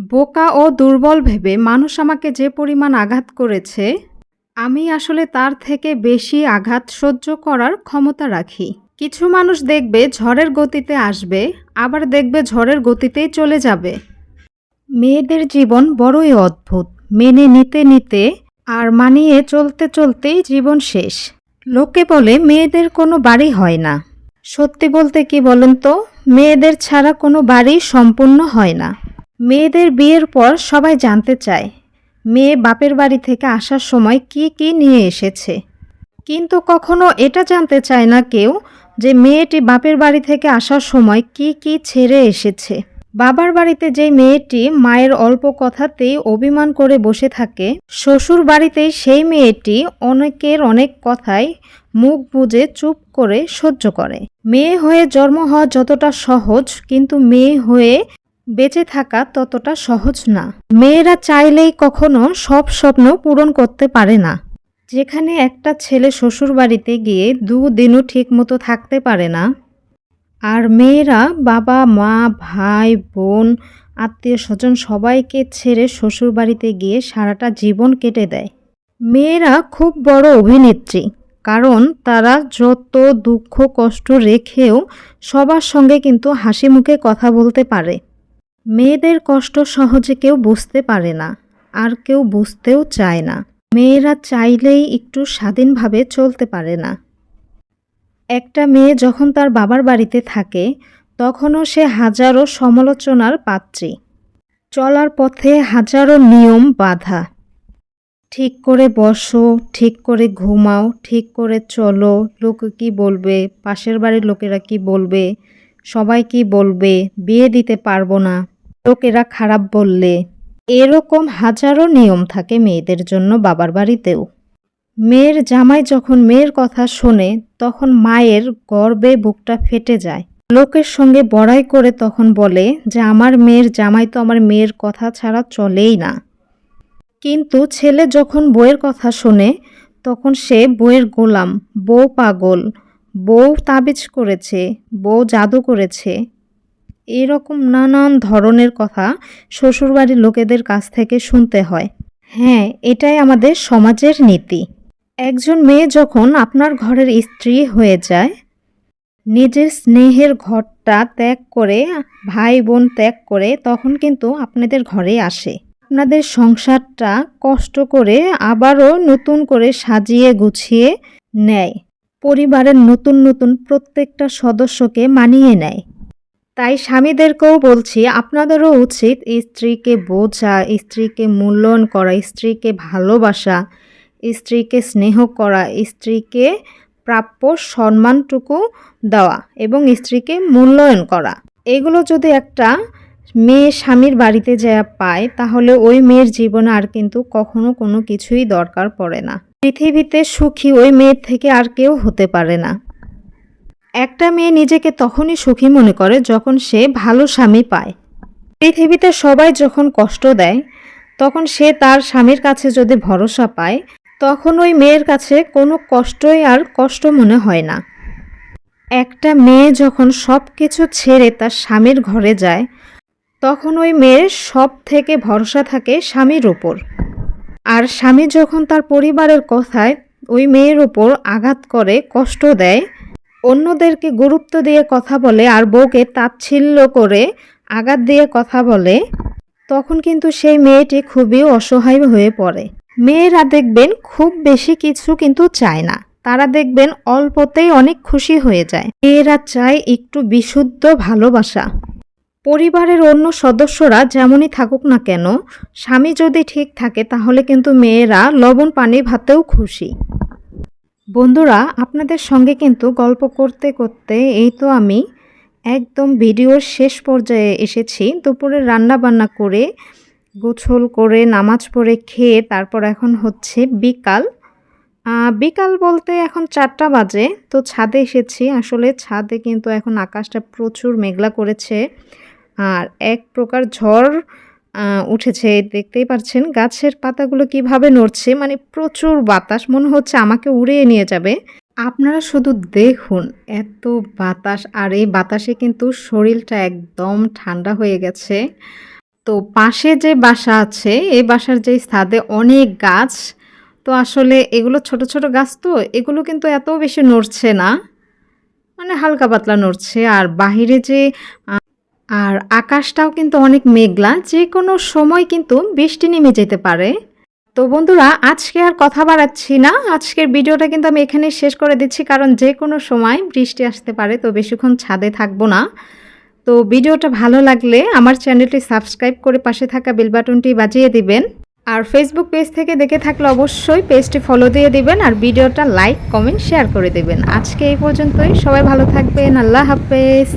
বোকা ও দুর্বল ভেবে মানুষ আমাকে যে পরিমাণ আঘাত করেছে, আমি আসলে তার থেকে বেশি আঘাত সহ্য করার ক্ষমতা রাখি। কিছু মানুষ দেখবে ঝড়ের গতিতে আসবে, আবার দেখবে ঝড়ের গতিতেই চলে যাবে। মেয়েদের জীবন বড়ই অদ্ভুত। মেনে নিতে নিতে আর মানিয়ে চলতে চলতেই জীবন শেষ। লোকে বলে মেয়েদের কোনো বাড়ি হয় না। সত্যি বলতে কি বলেন তো, মেয়েদের ছাড়া কোনো বাড়ি সম্পূর্ণ হয় না। মেয়েদের বিয়ের পর সবাই জানতে চায় মেয়ে বাপের বাড়ি থেকে আসার সময় কি কি নিয়ে এসেছে, কিন্তু কখনো এটা জানতে চায় না কেউ যে মেয়েটি বাপের বাড়ি থেকে আসার সময় কি কি ছেড়ে এসেছে। বাবার বাড়িতে যেই মেয়েটি মায়ের অল্প কথাতেই অভিমান করে বসে থাকে, শ্বশুর বাড়িতেই সেই মেয়েটি অনেকের অনেক কথায় মুখ বুজে চুপ করে সহ্য করে। মেয়ে হয়ে জন্ম হওয়া যতটা সহজ, কিন্তু মেয়ে হয়ে বেঁচে থাকা ততটা সহজ না। মেয়েরা চাইলেই কখনো সব স্বপ্ন পূরণ করতে পারে না। যেখানে একটা ছেলে শ্বশুর বাড়িতে গিয়ে দুদিনও ঠিক মতো থাকতে পারে না, আর মেয়েরা বাবা মা ভাই বোন আত্মীয় স্বজন সবাইকে ছেড়ে শ্বশুর বাড়িতে গিয়ে সারাটা জীবন কেটে দেয়। মেয়েরা খুব বড় অভিনেত্রী, কারণ তারা যত দুঃখ কষ্ট রেখেও সবার সঙ্গে কিন্তু হাসি মুখে কথা বলতে পারে। মেয়েদের কষ্ট সহজে কেউ বুঝতে পারে না, আর কেউ বুঝতেও চায় না। মেয়েরা চাইলেই একটু স্বাধীনভাবে চলতে পারে না। একটা মেয়ে যখন তার বাবার বাড়িতে থাকে, তখনও সে হাজারো সমালোচনার পাত্রী। চলার পথে হাজারো নিয়ম বাধা। ঠিক করে বসো, ঠিক করে ঘুমাও, ঠিক করে চলো, লোকে কি বলবে, পাশের বাড়ির লোকেরা কি বলবে, সবাই কি বলবে, বিয়ে দিতে পারবো না, লোকেরা খারাপ বললে। এরকম হাজারো নিয়ম থাকে মেয়েদের জন্য বাবার বাড়িতেও। মেয়ের জামাই যখন মেয়ের কথা শোনে, তখন মায়ের গর্বে বুকটা ফেটে যায়। লোকের সঙ্গে বড়াই করে তখন বলে যে আমার মেয়ের জামাই তো আমার মেয়ের কথা ছাড়া চলেই না। কিন্তু ছেলে যখন বউয়ের কথা শোনে, তখন সে বউয়ের গোলাম, বউ পাগল, বউ তাবিজ করেছে, বউ জাদু করেছে, এরকম নানান ধরনের কথা শ্বশুরবাড়ির লোকেদের কাছ থেকে শুনতে হয়। হ্যাঁ, এটাই আমাদের সমাজের নীতি। একজন মেয়ে যখন আপনার ঘরের স্ত্রী হয়ে যায়, নিজের স্নেহের ঘরটা ত্যাগ করে, ভাই বোন ত্যাগ করে, তখন কিন্তু আপনাদের ঘরে আসে। আপনাদের সংসারটা কষ্ট করে আবারও নতুন করে সাজিয়ে গুছিয়ে নেয়। পরিবারের নতুন নতুন প্রত্যেকটা সদস্যকে মানিয়ে নেয়। তাই স্বামীদেরকেও বলছি, আপনাদেরও উচিত স্ত্রীকে বোঝা, স্ত্রীকে মূল্যায়ন করা, স্ত্রীকে ভালোবাসা, স্ত্রীকে স্নেহ করা, স্ত্রীকে প্রাপ্য সম্মানটুকু দেওয়া এবং স্ত্রীকে মূল্যায়ন করা। এগুলো যদি একটা মেয়ে স্বামীর বাড়িতে যা পায়, তাহলে ওই মেয়ের জীবনে আর কিন্তু কখনো কোনো কিছুই দরকার পড়ে না। পৃথিবীতে সুখী ওই মেয়ের থেকে আর কেউ হতে পারে না। একটা মেয়ে নিজেকে তখনই সুখী মনে করে যখন সে ভালো স্বামী পায়। পৃথিবীতে সবাই যখন কষ্ট দেয়, তখন সে তার স্বামীর কাছে যদি ভরসা পায়, তখন ওই মেয়ের কাছে কোনো কষ্টই আর কষ্ট মনে হয় না। একটা মেয়ে যখন সব কিছু ছেড়ে তার স্বামীর ঘরে যায়, তখন ওই মেয়ের সব থেকে ভরসা থাকে স্বামীর ওপর। আর স্বামী যখন তার পরিবারের কথায় ওই মেয়ের ওপর আঘাত করে, কষ্ট দেয়, অন্যদেরকে গুরুত্ব দিয়ে কথা বলে, আর বউকে তাচ্ছিল্য করে আঘাত দিয়ে কথা বলে, তখন কিন্তু সেই মেয়েটি খুবই অসহায় হয়ে পড়ে। মেয়েরা দেখবেন খুব বেশি কিছু কিন্তু চায় না, তারা দেখবেন অল্পতেই অনেক খুশি হয়ে যায়। মেয়েরা চায় একটু বিশুদ্ধ ভালোবাসা। পরিবারের অন্য সদস্যরা যেমনই থাকুক না কেন, স্বামী যদি ঠিক থাকে, তাহলে কিন্তু মেয়েরা লবণ পানি ভাতেও খুশি। বন্ধুরা, আপনাদের সঙ্গে কিন্তু গল্প করতে করতে এই তো আমি একদম ভিডিওর শেষ পর্যায়ে এসেছি। দুপুরে রান্না বান্না করে, গোসল করে, নামাজ পড়ে খেয়ে, তারপর এখন হচ্ছে বিকাল। বিকাল বলতে এখন 4টা বাজে। তো ছাদে এসেছি। আসলে ছাদে কিন্তু এখন আকাশটা প্রচুর মেঘলা করেছে, আর এক প্রকার ঝড় উঠেছে। দেখতেই পাচ্ছেন গাছের পাতাগুলো কিভাবে নড়ছে, মানে প্রচুর বাতাস, মনে হচ্ছে আমাকে উড়িয়ে নিয়ে যাবে। আপনারা শুধু দেখুন, এত বাতাস, আর এই বাতাসে কিন্তু শরীরটা একদম ঠান্ডা হয়ে গেছে। তো পাশে যে বাসা আছে, এই বাসার যে ছাদে অনেক গাছ। তো আসলে এগুলো ছোট, ছোট গাছ তো এগুলো কিন্তু এত বেশি নড়ছে না। মানে হালকা পাতলা নড়ছে। আর বাহিরে যে আ আর আকাশটাও কিন্তু অনেক মেঘলা। যেকোনো সময় কিন্তু বৃষ্টি নেমে যেতে পারে। তো বন্ধুরা আজকে আর কথা বাড়াচ্ছি না। আজকের ভিডিওটা কিন্তু আমি এখানেই শেষ করে দিচ্ছি। কারণ যেকোনো সময় বৃষ্টি আসতে পারে। তো বেশিক্ষণ ছাদে থাকবো না। তো ভিডিওটা ভালো লাগলে আমার চ্যানেলটি সাবস্ক্রাইব করে পাশে থাকা বেল বাটনটি বাজিয়ে দিবেন। আর ফেসবুক পেজ থেকে দেখে থাকলে অবশ্যই পেজটি ফলো দিয়ে দিবেন আর ভিডিওটা লাইক, কমেন্ট, শেয়ার করে দিবেন। আজকে এই পর্যন্তই। সবাই ভালো থাকবেন। আল্লাহ হাফেজ।